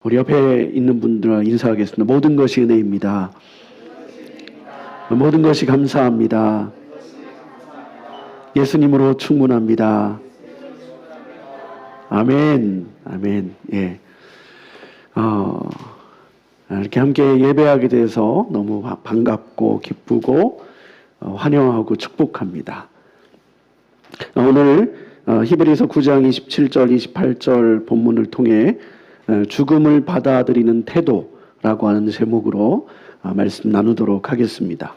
우리 옆에 있는 분들 인사하겠습니다. 모든 것이 은혜입니다. 모든 것이 감사합니다. 예수님으로 충분합니다. 아멘. 아멘. 예. 이렇게 함께 예배하게 돼서 너무 반갑고 기쁘고 환영하고 축복합니다. 오늘 히브리서 9장 27절 28절 본문을 통해 죽음을 받아들이는 태도라고 하는 제목으로 말씀 나누도록 하겠습니다.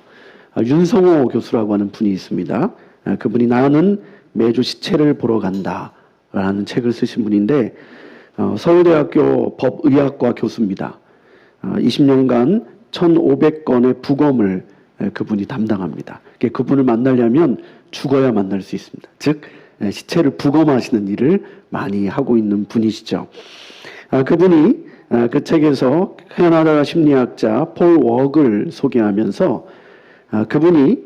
윤성호 교수라고 하는 분이 있습니다. 그분이 나는 매주 시체를 보러 간다 라는 책을 쓰신 분인데 서울대학교 법의학과 교수입니다. 20년간 1500건의 부검을 그분이 담당합니다. 그분을 만나려면 죽어야 만날 수 있습니다. 즉 시체를 부검하시는 일을 많이 하고 있는 분이시죠. 그분이 그 책에서 캐나다 심리학자 폴 웍을 소개하면서 그분이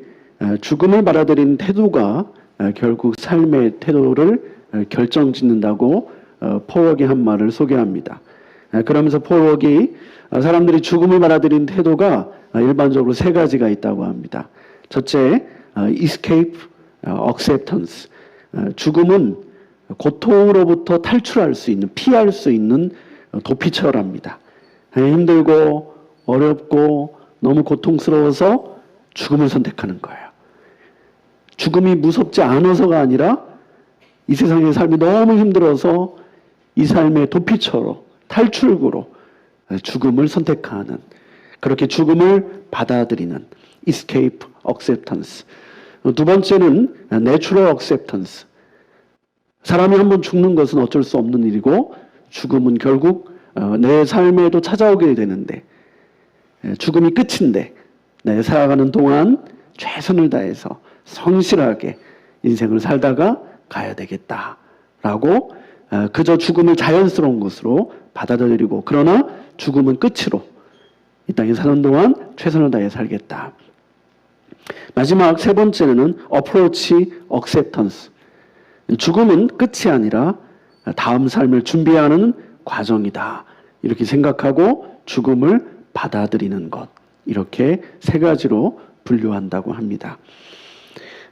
죽음을 받아들이는 태도가 결국 삶의 태도를 결정짓는다고 폴 웍이 한 말을 소개합니다. 그러면서 폴 웍이 사람들이 죽음을 받아들이는 태도가 일반적으로 세 가지가 있다고 합니다. 첫째, escape, acceptance. 죽음은 고통으로부터 탈출할 수 있는, 피할 수 있는 도피처랍니다. 힘들고 어렵고 너무 고통스러워서 죽음을 선택하는 거예요. 죽음이 무섭지 않아서가 아니라 이 세상의 삶이 너무 힘들어서 이 삶의 도피처로, 탈출구로 죽음을 선택하는, 그렇게 죽음을 받아들이는 escape acceptance. 두 번째는 natural acceptance. 사람이 한번 죽는 것은 어쩔 수 없는 일이고 죽음은 결국 내 삶에도 찾아오게 되는데 죽음이 끝인데 살아가는 동안 최선을 다해서 성실하게 인생을 살다가 가야 되겠다라고 그저 죽음을 자연스러운 것으로 받아들이고, 그러나 죽음은 끝으로 이 땅에 사는 동안 최선을 다해 살겠다. 마지막 세 번째는 approach acceptance. 죽음은 끝이 아니라 다음 삶을 준비하는 과정이다. 이렇게 생각하고 죽음을 받아들이는 것. 이렇게 세 가지로 분류한다고 합니다.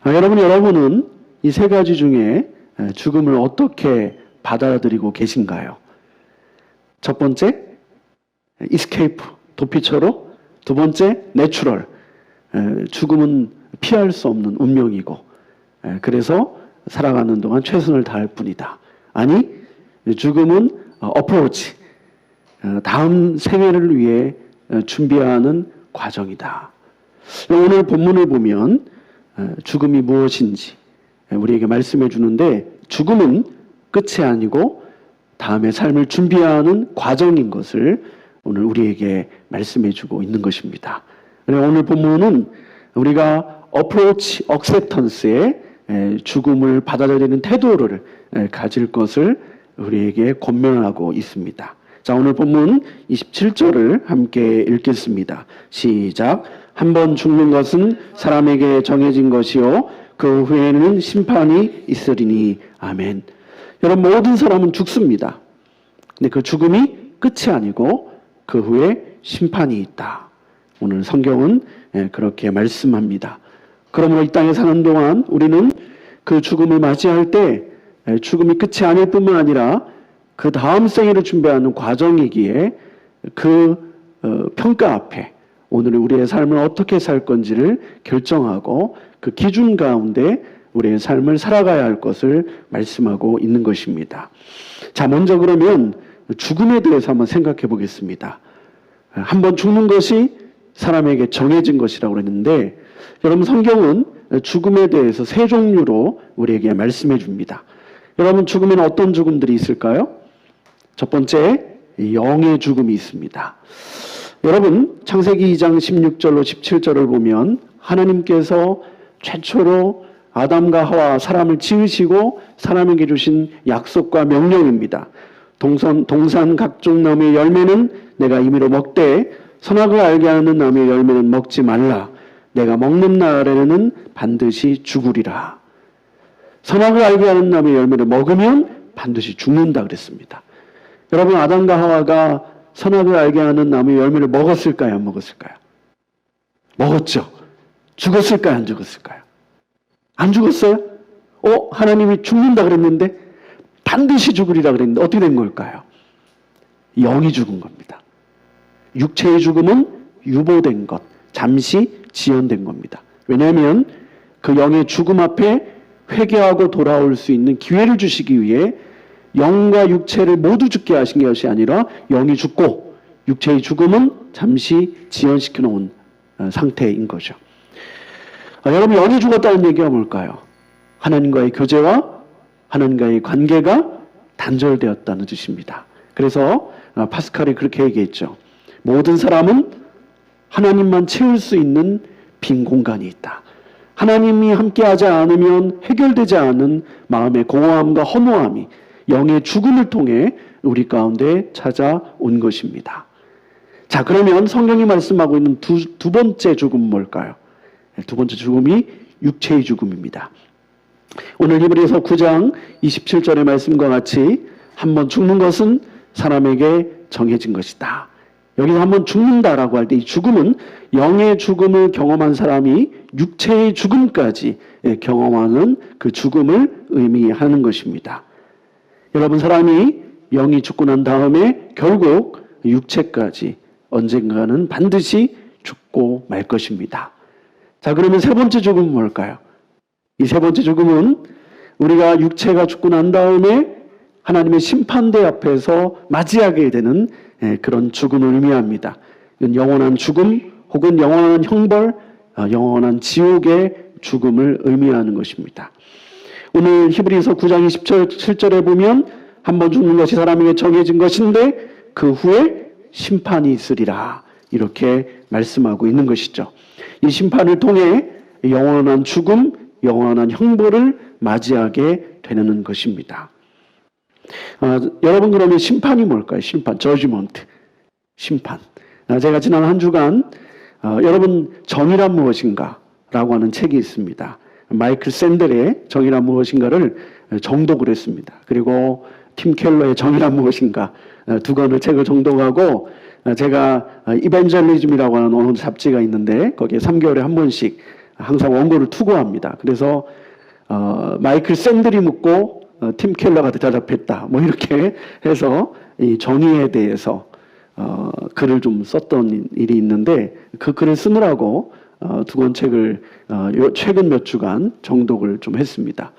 여러분은 이 세 가지 중에 죽음을 어떻게 받아들이고 계신가요? 첫 번째, escape, 도피처로. 두 번째, natural, 죽음은 피할 수 없는 운명이고 그래서 살아가는 동안 최선을 다할 뿐이다. 아니, 죽음은 approach, 다음 생애를 위해 준비하는 과정이다. 오늘 본문을 보면 죽음이 무엇인지 우리에게 말씀해 주는데, 죽음은 끝이 아니고 다음의 삶을 준비하는 과정인 것을 오늘 우리에게 말씀해 주고 있는 것입니다. 오늘 본문은 우리가 approach acceptance에 죽음을 받아들이는 태도를 가질 것을 우리에게 권면하고 있습니다. 자, 오늘 본문 27절을 함께 읽겠습니다. 시작. 한번 죽는 것은 사람에게 정해진 것이요 그 후에는 심판이 있으리니. 아멘. 여러분, 모든 사람은 죽습니다. 근데 그 죽음이 끝이 아니고 그 후에 심판이 있다. 오늘 성경은 그렇게 말씀합니다. 그러므로 이 땅에 사는 동안 우리는 그 죽음을 맞이할 때 죽음이 끝이 아닐 뿐만 아니라 그 다음 생애를 준비하는 과정이기에 그 평가 앞에 오늘 우리의 삶을 어떻게 살 건지를 결정하고 그 기준 가운데 우리의 삶을 살아가야 할 것을 말씀하고 있는 것입니다. 자, 먼저 그러면 죽음에 대해서 한번 생각해 보겠습니다. 한번 죽는 것이 사람에게 정해진 것이라고 했는데, 여러분, 성경은 죽음에 대해서 세 종류로 우리에게 말씀해 줍니다. 여러분, 죽음에는 어떤 죽음들이 있을까요? 첫 번째, 영의 죽음이 있습니다. 여러분, 창세기 2장 16절로 17절을 보면 하나님께서 최초로 아담과 하와 사람을 지으시고 사람에게 주신 약속과 명령입니다. 동산 각종 나무의 열매는 내가 임의로 먹되 선악을 알게 하는 나무의 열매는 먹지 말라. 내가 먹는 날에는 반드시 죽으리라. 선악을 알게 하는 나무의 열매를 먹으면 반드시 죽는다 그랬습니다. 여러분, 아담과 하와가 선악을 알게 하는 나무의 열매를 먹었을까요? 안 먹었을까요? 먹었죠. 죽었을까요? 안 죽었을까요? 안 죽었어요? 하나님이 죽는다 그랬는데 반드시 죽으리라 그랬는데 어떻게 된 걸까요? 영이 죽은 겁니다. 육체의 죽음은 유보된 것, 잠시 지연된 겁니다. 왜냐하면 그 영의 죽음 앞에 회개하고 돌아올 수 있는 기회를 주시기 위해 영과 육체를 모두 죽게 하신 것이 아니라 영이 죽고 육체의 죽음은 잠시 지연시켜 놓은 상태인 거죠. 여러분, 영이 죽었다는 얘기가 뭘까요? 하나님과의 교제와 하나님과의 관계가 단절되었다는 뜻입니다. 그래서 파스칼이 그렇게 얘기했죠. 모든 사람은 하나님만 채울 수 있는 빈 공간이 있다. 하나님이 함께하지 않으면 해결되지 않은 마음의 공허함과 허무함이 영의 죽음을 통해 우리 가운데 찾아온 것입니다. 자, 그러면 성경이 말씀하고 있는 두 번째 죽음은 뭘까요? 두 번째 죽음이 육체의 죽음입니다. 오늘 히브리서 9장 27절의 말씀과 같이 한번 죽는 것은 사람에게 정해진 것이다. 여기서 한번 죽는다라고 할 때 이 죽음은 영의 죽음을 경험한 사람이 육체의 죽음까지 경험하는 그 죽음을 의미하는 것입니다. 여러분, 사람이 영이 죽고 난 다음에 결국 육체까지 언젠가는 반드시 죽고 말 것입니다. 자, 그러면 세 번째 죽음은 뭘까요? 이 세 번째 죽음은 우리가 육체가 죽고 난 다음에 하나님의 심판대 앞에서 맞이하게 되는 그런 죽음을 의미합니다. 영원한 죽음 혹은 영원한 형벌, 영원한 지옥의 죽음을 의미하는 것입니다. 오늘 히브리서 9장 27절에 보면 한번 죽는 것이 사람에게 정해진 것인데 그 후에 심판이 있으리라, 이렇게 말씀하고 있는 것이죠. 이 심판을 통해 영원한 죽음, 영원한 형벌을 맞이하게 되는 것입니다. 여러분, 그러면 심판이 뭘까요? 심판, 저지먼트, 심판. 제가 지난 한 주간 여러분, 정의란 무엇인가? 라고 하는 책이 있습니다. 마이클 샌델의 정의란 무엇인가를 정독을 했습니다. 그리고 팀 켈러의 정의란 무엇인가 두 권의 책을 정독하고, 제가 이벤젤리즘이라고 하는 어느 잡지가 있는데 거기에 3개월에 한 번씩 항상 원고를 투고합니다. 그래서 마이클 샌델이 묻고 팀 켈러가 대답했다, 뭐 이렇게 해서 이 정의에 대해서 글을 좀 썼던 일이 있는데, 그 글을 쓰느라고 두 권 책을 최근 몇 주간 정독을 좀 했습니다.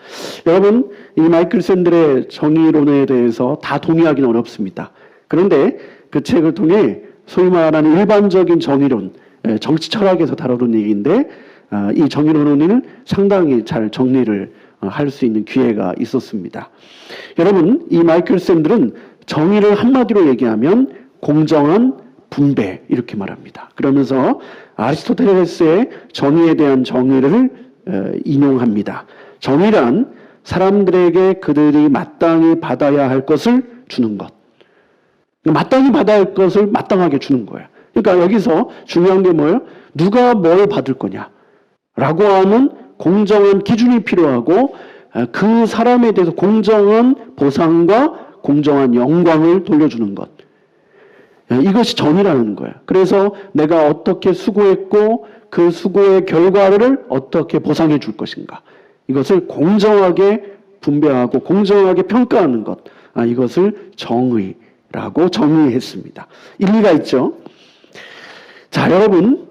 여러분, 이 마이클 샌델의 정의론에 대해서 다 동의하기는 어렵습니다. 그런데 그 책을 통해 소위 말하는 일반적인 정의론, 정치 철학에서 다루는 얘기인데, 이 정의론을 상당히 잘 정리를 할 수 있는 기회가 있었습니다. 여러분, 이 마이클 샌델은 정의를 한마디로 얘기하면 공정한 분배, 이렇게 말합니다. 그러면서 아리스토텔레스의 정의에 대한 정의를 인용합니다. 정의란 사람들에게 그들이 마땅히 받아야 할 것을 주는 것. 마땅히 받아야 할 것을 마땅하게 주는 거예요. 그러니까 여기서 중요한 게 뭐예요? 누가 뭘 받을 거냐 라고 하는 공정한 기준이 필요하고, 그 사람에 대해서 공정한 보상과 공정한 영광을 돌려주는 것. 이것이 정의라는 거예요. 그래서 내가 어떻게 수고했고 그 수고의 결과를 어떻게 보상해 줄 것인가. 이것을 공정하게 분배하고 공정하게 평가하는 것. 이것을 정의라고 정의했습니다. 일리가 있죠. 자, 여러분,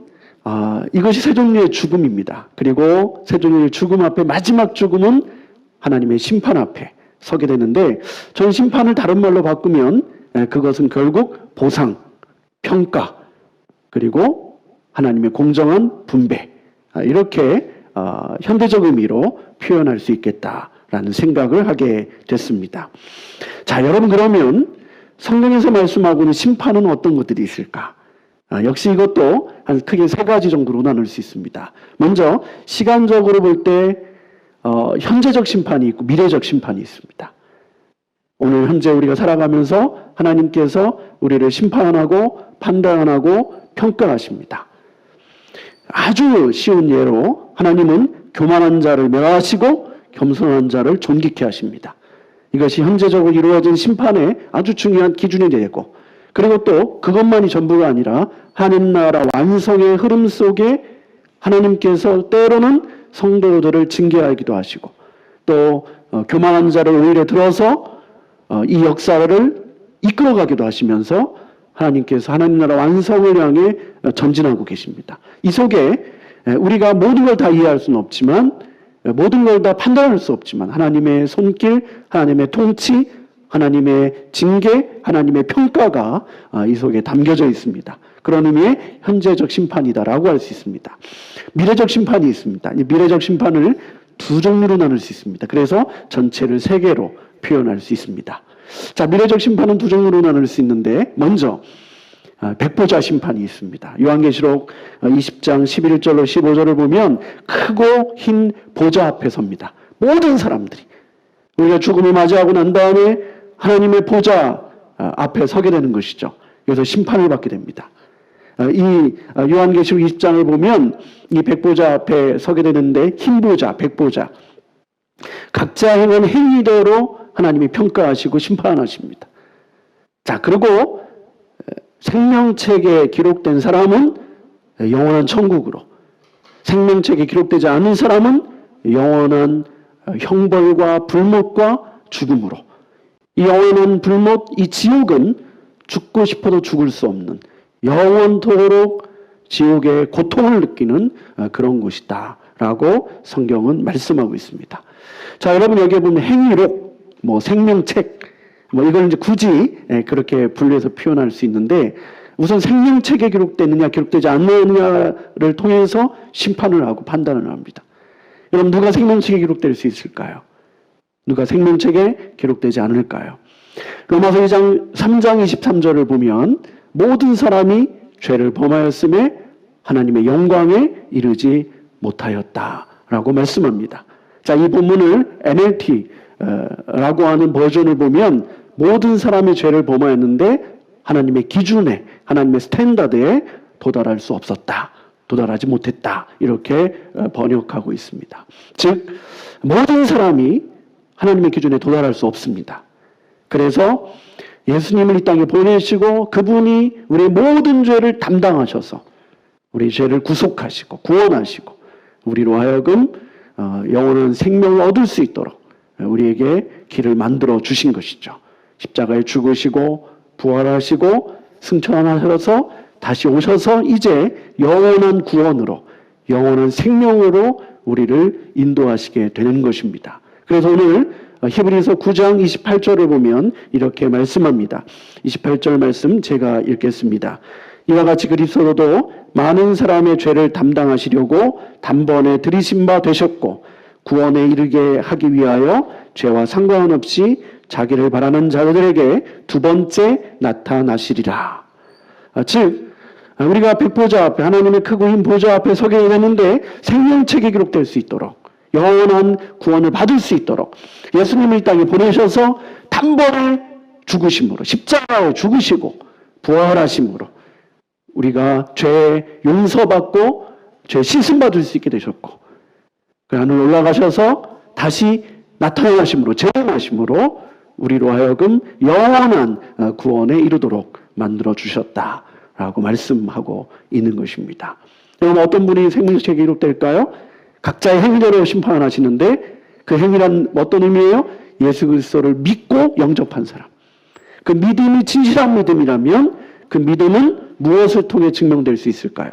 이것이 세 종류의 죽음입니다. 그리고 세 종류의 죽음 앞에 마지막 죽음은 하나님의 심판 앞에 서게 되는데, 전 심판을 다른 말로 바꾸면 그것은 결국 보상, 평가, 그리고 하나님의 공정한 분배, 이렇게 현대적 의미로 표현할 수 있겠다라는 생각을 하게 됐습니다. 자, 여러분, 그러면 성경에서 말씀하고 있는 심판은 어떤 것들이 있을까? 역시 이것도 한 크게 세 가지 정도로 나눌 수 있습니다. 먼저 시간적으로 볼 때 현재적 심판이 있고 미래적 심판이 있습니다. 오늘 현재 우리가 살아가면서 하나님께서 우리를 심판하고 판단하고 평가하십니다. 아주 쉬운 예로 하나님은 교만한 자를 멸하시고 겸손한 자를 존귀케 하십니다. 이것이 현재적으로 이루어진 심판의 아주 중요한 기준이 되고, 그리고 또 그것만이 전부가 아니라 하나님 나라 완성의 흐름 속에 하나님께서 때로는 성도들을 징계하기도 하시고 또 교만한 자를 오히려 들어서 이 역사를 이끌어가기도 하시면서 하나님께서 하나님 나라 완성을 향해 전진하고 계십니다. 이 속에 우리가 모든 걸 다 이해할 수는 없지만 모든 걸 다 판단할 수 없지만 하나님의 손길, 하나님의 통치, 하나님의 징계, 하나님의 평가가 이 속에 담겨져 있습니다. 그런 의미의 현재적 심판이다라고 할 수 있습니다. 미래적 심판이 있습니다. 이 미래적 심판을 두 종류로 나눌 수 있습니다. 그래서 전체를 세 개로 표현할 수 있습니다. 자, 미래적 심판은 두 종류로 나눌 수 있는데 먼저 백보자 심판이 있습니다. 요한계시록 20장 11절로 15절을 보면 크고 흰 보좌 앞에 섭니다. 모든 사람들이 우리가 죽음을 맞이하고 난 다음에 하나님의 보좌 앞에 서게 되는 것이죠. 그래서 심판을 받게 됩니다. 이 요한계시록 20장을 보면 이 백보자 앞에 서게 되는데 흰 보좌, 백보자 각자 행한 행위대로 하나님이 평가하시고 심판하십니다. 자, 그리고 생명책에 기록된 사람은 영원한 천국으로, 생명책에 기록되지 않은 사람은 영원한 형벌과 불못과 죽음으로. 이 영원한 불못, 이 지옥은 죽고 싶어도 죽을 수 없는 영원토록 지옥의 고통을 느끼는 그런 곳이다 라고 성경은 말씀하고 있습니다. 자, 여러분 여기에 보면 행위록, 생명책, 이걸 이제 굳이 그렇게 분류해서 표현할 수 있는데 우선 생명책에 기록되느냐 기록되지 않느냐를 통해서 심판을 하고 판단을 합니다. 여러분 누가 생명책에 기록될 수 있을까요? 누가 생명책에 기록되지 않을까요? 로마서 2장 3장 23절을 보면 모든 사람이 죄를 범하였음에 하나님의 영광에 이르지 못하였다라고 말씀합니다. 자, 이 본문을 NLT라고 하는 버전을 보면 모든 사람의 죄를 범하였는데 하나님의 기준에, 하나님의 스탠다드에 도달할 수 없었다. 도달하지 못했다. 이렇게 번역하고 있습니다. 즉 모든 사람이 하나님의 기준에 도달할 수 없습니다. 그래서 예수님을 이 땅에 보내시고 그분이 우리의 모든 죄를 담당하셔서 우리 죄를 구속하시고 구원하시고 우리로 하여금 영원한 생명을 얻을 수 있도록 우리에게 길을 만들어 주신 것이죠. 십자가에 죽으시고 부활하시고 승천하셔서 다시 오셔서 이제 영원한 구원으로 영원한 생명으로 우리를 인도하시게 되는 것입니다. 그래서 오늘 히브리서 9장 28절을 보면 이렇게 말씀합니다. 28절 말씀 제가 읽겠습니다. 이와 같이 그리스도도 많은 사람의 죄를 담당하시려고 단번에 들이신 바 되셨고 구원에 이르게 하기 위하여 죄와 상관없이 자기를 바라는 자들에게 두 번째 나타나시리라. 즉 우리가 백보자 앞에 하나님의 크고 흰 보좌 앞에 서게 되는데 생명책에 기록될 수 있도록 영원한 구원을 받을 수 있도록 예수님을 이 땅에 보내셔서 단번에 죽으심으로 십자가에 죽으시고 부활하심으로 우리가 죄 용서받고 죄 씻음받을 수 있게 되셨고 그 하늘 올라가셔서 다시 나타나심으로 재림하심으로 우리로 하여금 영원한 구원에 이르도록 만들어 주셨다라고 말씀하고 있는 것입니다. 여러분 어떤 분이 생명책에 기록될까요? 각자의 행위대로 심판하시는데 그 행위란 어떤 의미예요? 예수 그리스도를 믿고 영접한 사람. 그 믿음이 진실한 믿음이라면 그 믿음은 무엇을 통해 증명될 수 있을까요?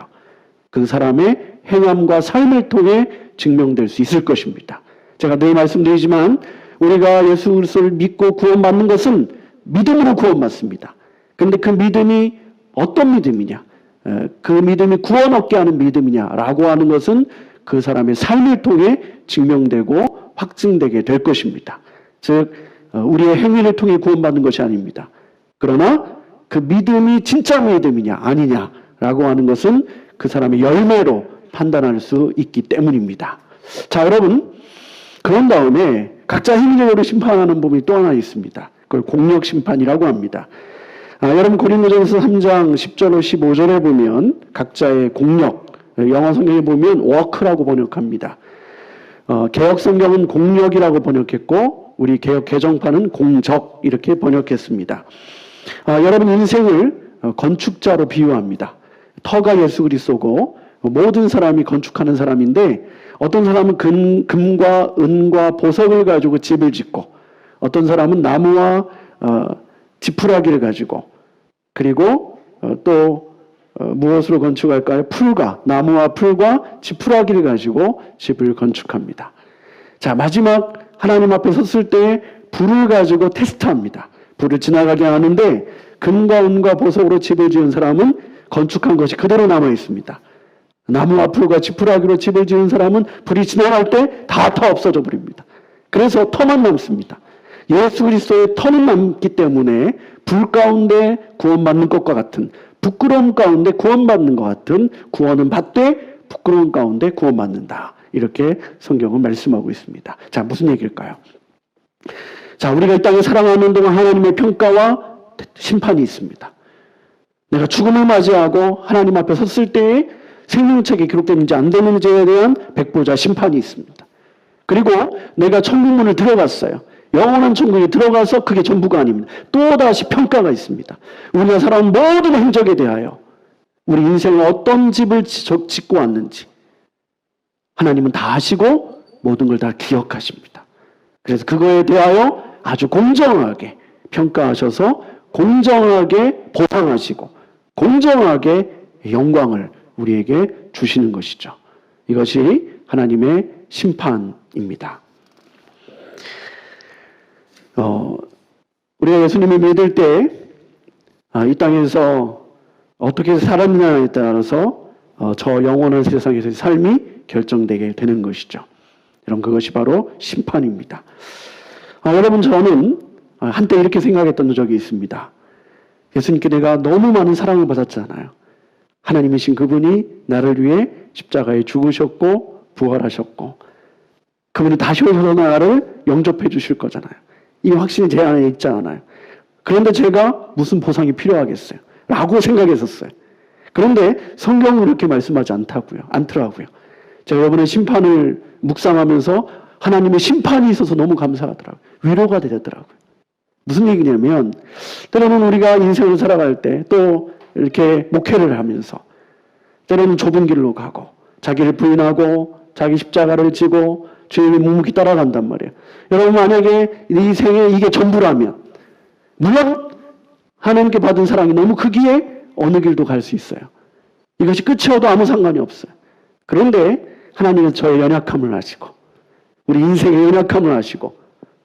그 사람의 행함과 삶을 통해 증명될 수 있을 것입니다. 제가 늘 말씀드리지만 우리가 예수 그리스도를 믿고 구원받는 것은 믿음으로 구원받습니다. 그런데 그 믿음이 어떤 믿음이냐? 그 믿음이 구원 얻게 하는 믿음이냐라고 하는 것은 그 사람의 삶을 통해 증명되고 확증되게 될 것입니다. 즉 우리의 행위를 통해 구원받는 것이 아닙니다. 그러나 그 믿음이 진짜 믿음이냐 아니냐라고 하는 것은 그 사람의 열매로 판단할 수 있기 때문입니다. 자, 여러분 그런 다음에 각자 행위적으로 심판하는 부분이 또 하나 있습니다. 그걸 공력 심판이라고 합니다. 여러분 고린도전서 3장 10절로 15절에 보면 각자의 공력, 영어 성경에 보면 워크라고 번역합니다. 개역 성경은 공력이라고 번역했고 우리 개역 개정판은 공적 이렇게 번역했습니다. 여러분 인생을 건축자로 비유합니다. 터가 예수 그리스도고 모든 사람이 건축하는 사람인데 어떤 사람은 금과 은과 보석을 가지고 집을 짓고 어떤 사람은 나무와 지푸라기를 가지고 그리고 또 무엇으로 건축할까요? 나무와 풀과 지푸라기를 가지고 집을 건축합니다. 자, 마지막 하나님 앞에 섰을 때 불을 가지고 테스트합니다. 불을 지나가게 하는데 금과 은과 보석으로 집을 지은 사람은 건축한 것이 그대로 남아 있습니다. 나무와 풀과 지푸라기로 집을 지은 사람은 불이 지나갈 때 다 터 없어져 버립니다. 그래서 터만 남습니다. 예수 그리스도의 터는 남기 때문에 불 가운데 구원받는 것과 같은 부끄러움 가운데 구원받는 것 같은 구원은 받되 부끄러움 가운데 구원받는다. 이렇게 성경은 말씀하고 있습니다. 자, 무슨 얘기일까요? 자, 우리가 이 땅에 살아가는 동안 하나님의 평가와 심판이 있습니다. 내가 죽음을 맞이하고 하나님 앞에 섰을 때에 생명책에 기록되는지 안 되는지에 대한 백보자 심판이 있습니다. 그리고 내가 천국문을 들어갔어요. 영원한 천국에 들어가서 그게 전부가 아닙니다. 또다시 평가가 있습니다. 우리가 살아온 모든 행적에 대하여 우리 인생에 어떤 집을 짓고 왔는지 하나님은 다 아시고 모든 걸 다 기억하십니다. 그래서 그거에 대하여 아주 공정하게 평가하셔서 공정하게 보상하시고 공정하게 영광을 우리에게 주시는 것이죠. 이것이 하나님의 심판입니다. 우리가 예수님을 믿을 때 이 땅에서 어떻게 살았느냐에 따라서 저 영원한 세상에서의 삶이 결정되게 되는 것이죠. 여러분, 그것이 바로 심판입니다. 여러분, 저는 한때 이렇게 생각했던 적이 있습니다. 예수님께 내가 너무 많은 사랑을 받았잖아요. 하나님이신 그분이 나를 위해 십자가에 죽으셨고 부활하셨고 그분이 다시 오셔서 나를 영접해 주실 거잖아요. 이 확신이 제 안에 있지 않아요. 그런데 제가 무슨 보상이 필요하겠어요? 라고 생각했었어요. 그런데 성경은 이렇게 말씀하지 않더라고요. 제가 이번에 심판을 묵상하면서 하나님의 심판이 있어서 너무 감사하더라고요. 위로가 되더라고요. 무슨 얘기냐면 때로는 우리가 인생을 살아갈 때 또 이렇게 목회를 하면서 때로는 좁은 길로 가고 자기를 부인하고 자기 십자가를 지고 주님을 묵묵히 따라간단 말이에요. 여러분, 만약에 이 생에 이게 전부라면 물론 하나님께 받은 사랑이 너무 크기에 어느 길도 갈 수 있어요. 이것이 끝이어도 아무 상관이 없어요. 그런데 하나님은 저의 연약함을 아시고 우리 인생의 연약함을 아시고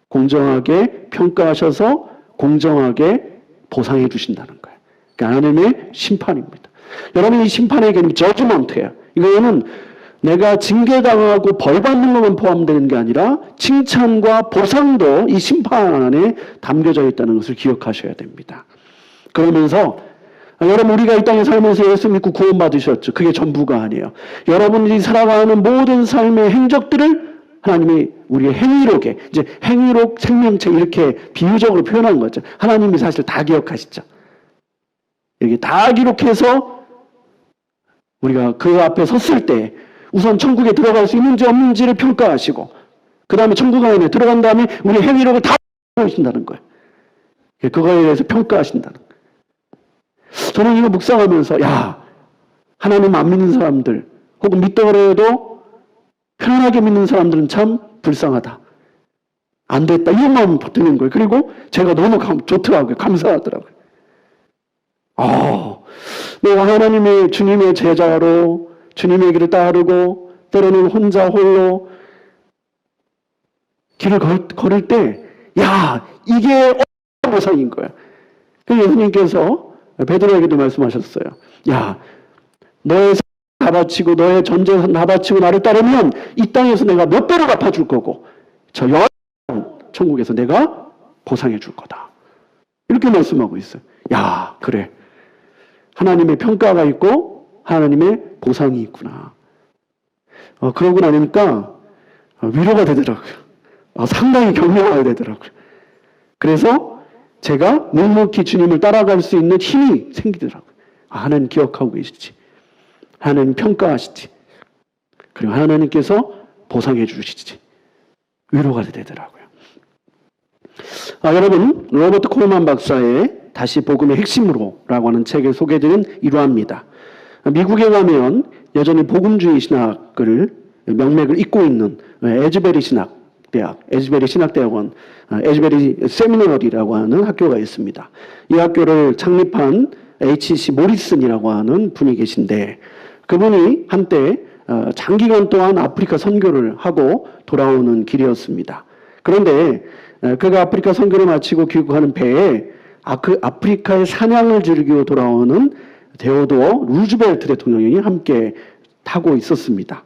공정하게 평가하셔서 공정하게 보상해 주신다는 거예요. 그러니까 하나님의 심판입니다. 여러분, 이 심판의 개념이 저주먼트예요. 이거는 내가 징계당하고 벌받는 것만 포함되는 게 아니라 칭찬과 보상도 이 심판 안에 담겨져 있다는 것을 기억하셔야 됩니다. 그러면서 여러분, 우리가 이 땅에 살면서 예수 믿고 구원받으셨죠. 그게 전부가 아니에요. 여러분이 살아가는 모든 삶의 행적들을 하나님이 우리의 행위록에, 이제 행위록 생명책 이렇게 비유적으로 표현한 거죠. 하나님이 사실 다 기억하시죠. 이렇게 다 기록해서 우리가 그 앞에 섰을 때 우선 천국에 들어갈 수 있는지 없는지를 평가하시고 그 다음에 천국 안에 들어간 다음에 우리 행위록을 다 보신다는 거예요. 그거에 대해서 평가하신다는 거예요. 저는 이거 묵상하면서 하나님 안 믿는 사람들 혹은 믿더라도 편안하게 믿는 사람들은 참 불쌍하다. 안 됐다. 이런 마음이 드는 거예요. 그리고 제가 너무 좋더라고요. 감사하더라고요. 내가 하나님의 주님의 제자로 주님의 길을 따르고 때로는 혼자 홀로 길을 걸을 때 이게 보상인 거야. 그래서 예수님께서 베드로에게도 말씀하셨어요. 너의 다 바치고 너의 전재산 다 바치고 나를 따르면 이 땅에서 내가 몇 배로 갚아줄 거고 저 영원 천국에서 내가 보상해 줄 거다. 이렇게 말씀하고 있어요. 그래. 하나님의 평가가 있고 하나님의 보상이 있구나. 그러고 나니까 위로가 되더라고요. 상당히 격려가 되더라고요. 그래서 제가 묵묵히 주님을 따라갈 수 있는 힘이 생기더라고요. 하나님 기억하고 계시지. 하나님 평가하시지. 그리고 하나님께서 보상해 주시지. 위로가 되더라고요. 여러분, 로버트 콜만 박사의 다시 복음의 핵심으로라고 하는 책에 소개되는 일화입니다. 미국에 가면 여전히 복음주의 신학을 명맥을 잇고 있는 에즈베리 신학대학, 에즈베리 신학대학원, 에즈베리 세미너리라고 하는 학교가 있습니다. 이 학교를 창립한 H.C. 모리슨이라고 하는 분이 계신데, 그분이 한때 장기간 동안 아프리카 선교를 하고 돌아오는 길이었습니다. 그런데 그가 아프리카 선교를 마치고 귀국하는 배에 아프리카의 사냥을 즐기고 돌아오는 데오도어 루즈벨트 대통령이 함께 타고 있었습니다.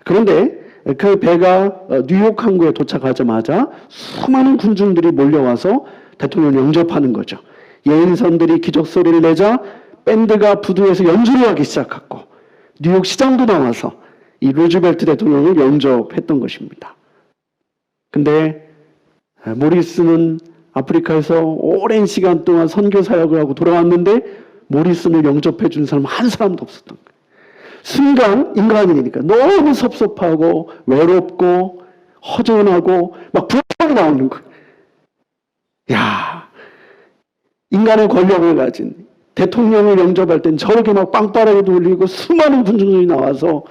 그런데 그 배가 뉴욕 항구에 도착하자마자 수많은 군중들이 몰려와서 대통령을 영접하는 거죠. 예인선들이 기적소리를 내자 밴드가 부두에서 연주를 하기 시작했고, 뉴욕 시장도 나와서 이 루즈벨트 대통령을 영접했던 것입니다. 근데 모리슨은 아프리카에서 오랜 시간 동안 선교 사역을 하고 돌아왔는데 모리슨을 영접해 준 사람 한 사람도 없었던 거예요. 순간 인간이니까 너무 섭섭하고 외롭고 허전하고 막 불평이 나오는 거예요. 야, 인간의 권력을 가진 대통령을 영접할 땐 저렇게 막 빵빠르게 돌리고 수많은 군중들이 나와서,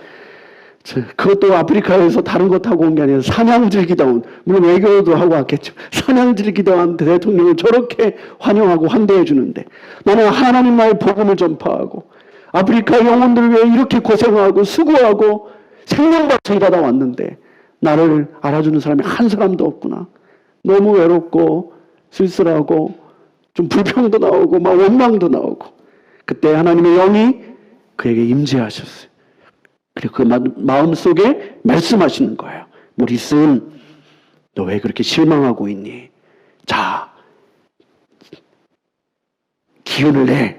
그것도 아프리카에서 다른 거 타고 온 게 아니라 사냥 즐기다 온, 물론 외교도 하고 왔겠죠. 사냥 즐기다 온 대통령을 저렇게 환영하고 환대해 주는데, 나는 하나님 나라의 복음을 전파하고 아프리카 영혼들을 위해 이렇게 고생하고 수고하고 생명 바쳐 일하다 왔는데 나를 알아주는 사람이 한 사람도 없구나. 너무 외롭고 쓸쓸하고 좀 불평도 나오고 막 원망도 나오고, 그때 하나님의 영이 그에게 임재하셨어요. 그리고 그 마음속에 말씀하시는 거예요. 모리슨, 너 왜 그렇게 실망하고 있니? 자, 기운을 내.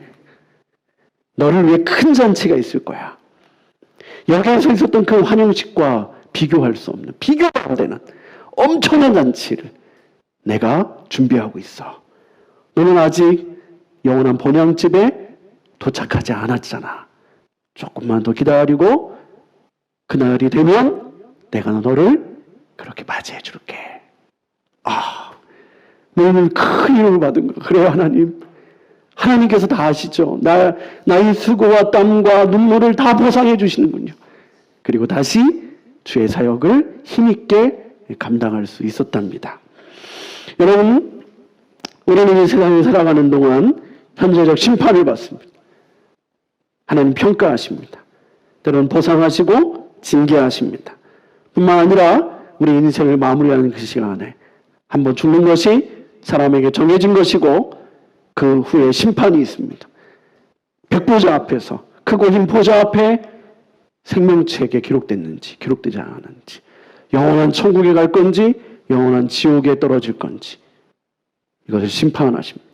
너를 위해 큰 잔치가 있을 거야. 여기에서 있었던 그 환영식과 비교할 수 없는, 비교가 안 되는 엄청난 잔치를 내가 준비하고 있어. 너는 아직 영원한 본향집에 도착하지 않았잖아. 조금만 더 기다리고 그날이 되면 내가 너를 그렇게 맞이해 줄게. 너는 큰 이름을 받은 거. 그래요, 하나님. 하나님께서 다 아시죠. 나의 수고와 땀과 눈물을 다 보상해 주시는군요. 그리고 다시 주의 사역을 힘있게 감당할 수 있었답니다. 여러분, 우리는 이 세상에 살아가는 동안 현재적 심판을 받습니다. 하나님 평가하십니다. 때로는 보상하시고 징계하십니다. 뿐만 아니라 우리 인생을 마무리하는 그 시간에 한번 죽는 것이 사람에게 정해진 것이고 그 후에 심판이 있습니다. 백보자 앞에서, 크고 흰 보자 앞에 생명책에 기록됐는지 기록되지 않았는지, 영원한 천국에 갈 건지 영원한 지옥에 떨어질 건지, 이것을 심판하십니다.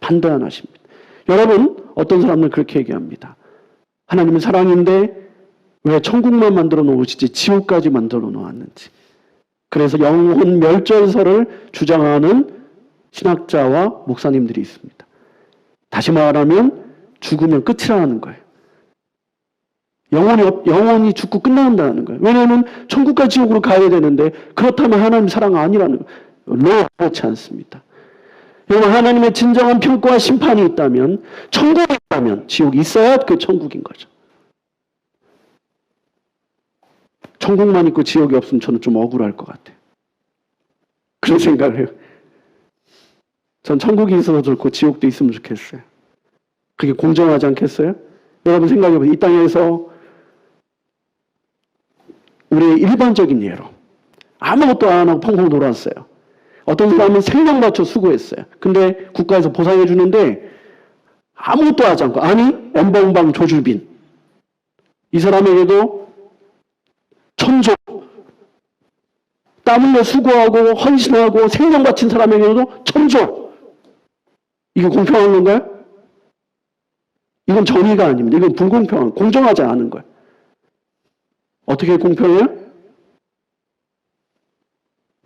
판단하십니다. 여러분, 어떤 사람들은 그렇게 얘기합니다. 하나님은 사랑인데 왜 천국만 만들어 놓으시지 지옥까지 만들어 놓았는지. 그래서 영혼 멸절설을 주장하는 신학자와 목사님들이 있습니다. 다시 말하면 죽으면 끝이라는 거예요. 영혼이 죽고 끝난다는 거예요. 왜냐하면 천국과 지옥으로 가야 되는데, 그렇다면 하나님 사랑 아니라는 거예요. 그렇지 않습니다. 여러분, 하나님의 진정한 평가와 심판이 있다면, 천국이 있다면 지옥이 있어야 그 천국인 거죠. 천국만 있고 지옥이 없으면 저는 좀 억울할 것 같아요. 그런 생각을 해요. 전 천국이 있어서 좋고 지옥도 있으면 좋겠어요. 그게 공정하지 않겠어요? 여러분 생각해보세요. 이 땅에서 우리의 일반적인 예로 아무것도 안 하고 펑펑 놀았어요. 어떤 사람은 생명 바쳐 수고했어요. 근데 국가에서 보상해 주는데 아무것도 하지 않고, 아니 엠벙방 조주빈, 이 사람에게도 천조, 땀 흘려 수고하고 헌신하고 생명 바친 사람에게도 천조. 이게 공평한 건가요? 이건 정의가 아닙니다. 이건 불공평한, 공정하지 않은 거예요. 어떻게 공평해요?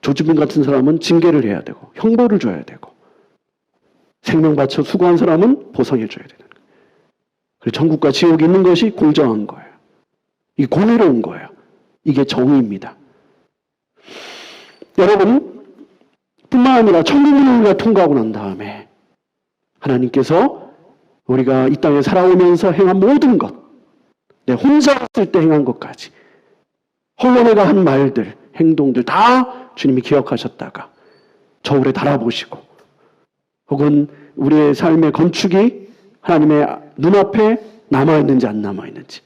조주빈 같은 사람은 징계를 해야 되고 형벌을 줘야 되고, 생명 바쳐 수고한 사람은 보상해 줘야 되는 거예요. 그리고 천국과 지옥이 있는 것이 공정한 거예요. 이게 공의로운 거예요. 이게 정의입니다. 여러분, 뿐만 아니라 천국문을 우리가 통과하고 난 다음에 하나님께서 우리가 이 땅에 살아오면서 행한 모든 것, 내 혼자 있을 때 행한 것까지, 홀로 내가 한 말들, 행동들 다 주님이 기억하셨다가 저울에 달아보시고, 혹은 우리의 삶의 건축이 하나님의 눈앞에 남아있는지 안 남아있는지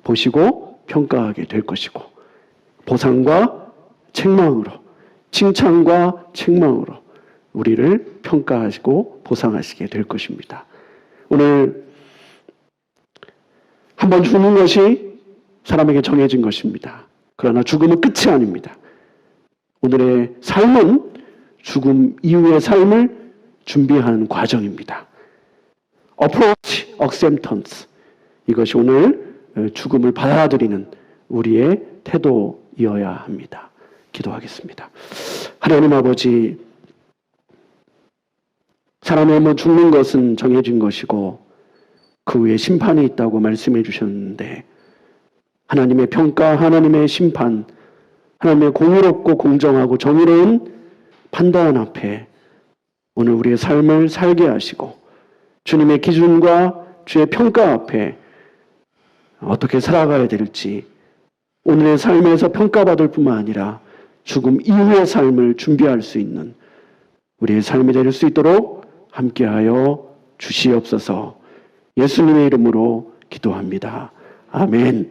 보시고 평가하게 될 것이고, 보상과 책망으로, 칭찬과 책망으로 우리를 평가하시고 보상하시게 될 것입니다. 오늘 한번 죽는 것이 사람에게 정해진 것입니다. 그러나 죽음은 끝이 아닙니다. 오늘의 삶은 죽음 이후의 삶을 준비하는 과정입니다. Approach Acceptance. 이것이 오늘 죽음을 받아들이는 우리의 태도이어야 합니다. 기도하겠습니다. 하나님 아버지, 사람이 한번 죽는 것은 정해진 것이고 그 후에 심판이 있다고 말씀해 주셨는데, 하나님의 평가, 하나님의 심판, 하나님의 공의롭고 공정하고 정의로운 판단 앞에 오늘 우리의 삶을 살게 하시고, 주님의 기준과 주의 평가 앞에 어떻게 살아가야 될지, 오늘의 삶에서 평가받을 뿐만 아니라 죽음 이후의 삶을 준비할 수 있는 우리의 삶이 될 수 있도록 함께하여 주시옵소서. 예수님의 이름으로 기도합니다. 아멘.